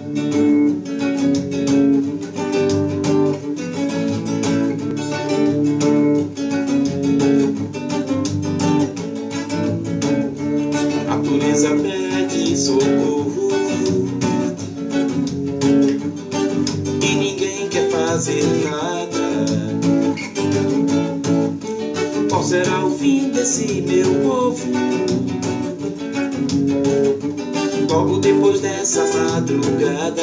A natureza pede socorro e ninguém quer fazer nada. Qual será o fim desse meu povo? Logo depois dessa madrugada,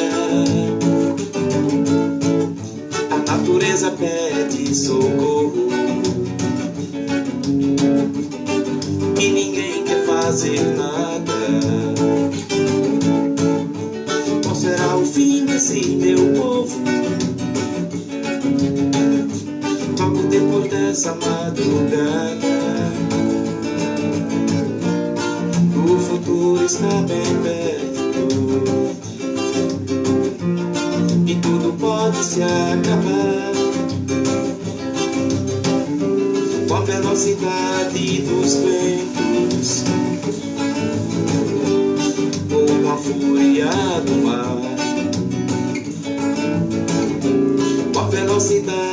a natureza pede socorro e ninguém quer fazer nada. Qual será o fim desse meu povo? Logo depois dessa madrugada, o futuro está bem perto e tudo pode se acabar com a velocidade dos ventos ou com a fúria do mar. Com a velocidade